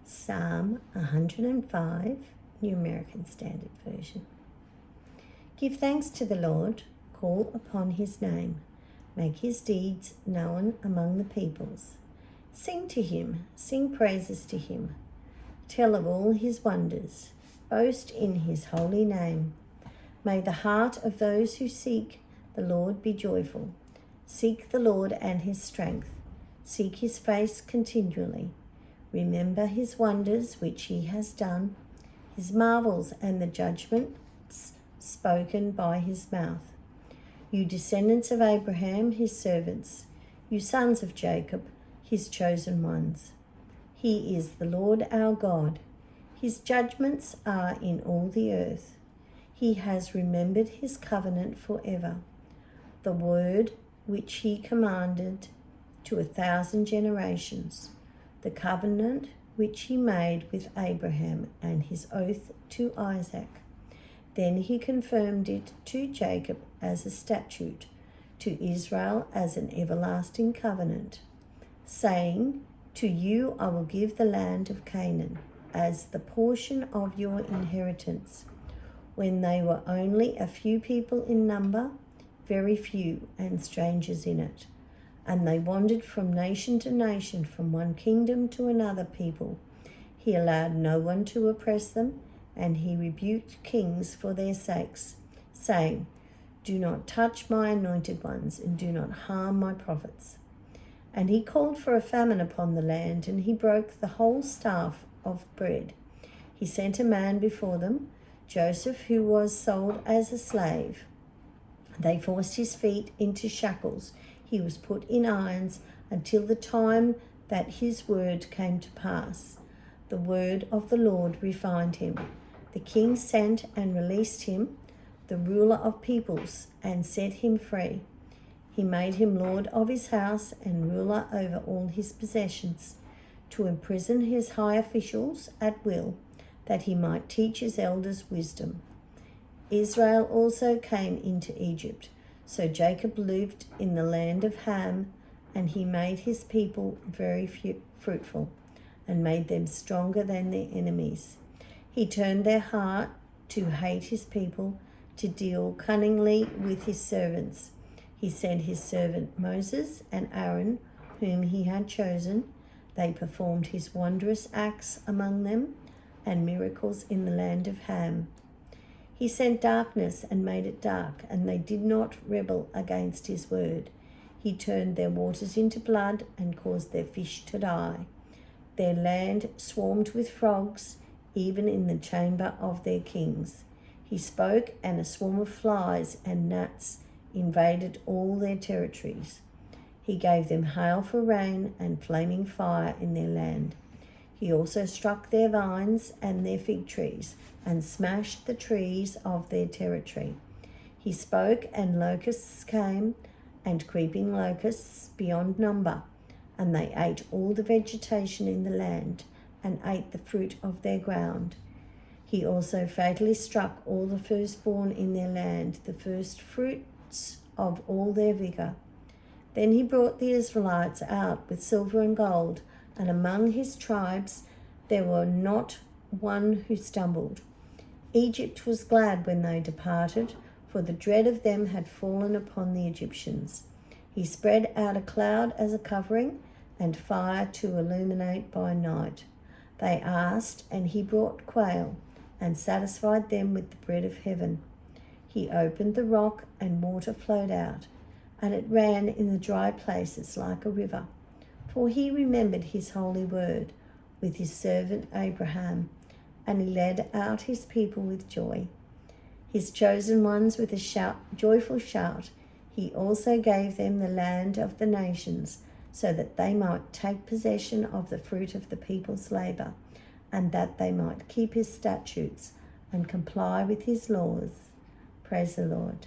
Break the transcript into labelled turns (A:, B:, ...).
A: Psalm 105, New American Standard Version. Give thanks to the Lord, call upon his name, make his deeds known among the peoples. Sing to him, sing praises to him, tell of all his wonders, boast in his holy name. May the heart of those who seek the Lord be joyful. Seek the Lord and his strength, seek his face continually. Remember his wonders which he has done, his marvels and the judgments spoken by his mouth. You descendants of Abraham, his servants, you sons of Jacob, his chosen ones. He is the Lord our God. His judgments are in all the earth. He has remembered his covenant forever, the word which he commanded to 1,000 generations, the covenant which he made with Abraham and his oath to Isaac. Then he confirmed it to Jacob as a statute, to Israel as an everlasting covenant, saying, to you I will give the land of Canaan as the portion of your inheritance. When they were only a few people in number, very few, and strangers in it, and they wandered from nation to nation, from one kingdom to another people. He allowed no one to oppress them, and he rebuked kings for their sakes, saying, do not touch my anointed ones, and do not harm my prophets. And he called for a famine upon the land, and he broke the whole staff of bread. He sent a man before them, Joseph, who was sold as a slave. They forced his feet into shackles. He was put in irons until the time that his word came to pass. The word of the Lord refined him. The king sent and released him, the ruler of peoples, and set him free. He made him lord of his house and ruler over all his possessions, to imprison his high officials at will, that he might teach his elders wisdom. Israel also came into Egypt. So Jacob lived in the land of Ham, and he made his people very fruitful, and made them stronger than their enemies. He turned their heart to hate his people, to deal cunningly with his servants. He sent his servant Moses and Aaron, whom he had chosen. They performed his wondrous acts among them, and miracles in the land of Ham. He sent darkness and made it dark, and they did not rebel against his word. He turned their waters into blood and caused their fish to die. Their land swarmed with frogs, even in the chamber of their kings. He spoke, and a swarm of flies and gnats invaded all their territories. He gave them hail for rain and flaming fire in their land. He also struck their vines and their fig trees, and smashed the trees of their territory. He spoke, and locusts came, and creeping locusts beyond number, and they ate all the vegetation in the land, and ate the fruit of their ground. He also fatally struck all the firstborn in their land, the first fruits of all their vigor. Then he brought the Israelites out with silver and gold, and among his tribes there were not one who stumbled. Egypt was glad when they departed, for the dread of them had fallen upon the Egyptians. He spread out a cloud as a covering, and fire to illuminate by night. They asked, and he brought quail, and satisfied them with the bread of heaven. He opened the rock, and water flowed out, and it ran in the dry places like a river. For he remembered his holy word with his servant Abraham, and he led out his people with joy, his chosen ones with a joyful shout. He also gave them the land of the nations, so that they might take possession of the fruit of the people's labor, and that they might keep his statutes and comply with his laws. Praise the Lord.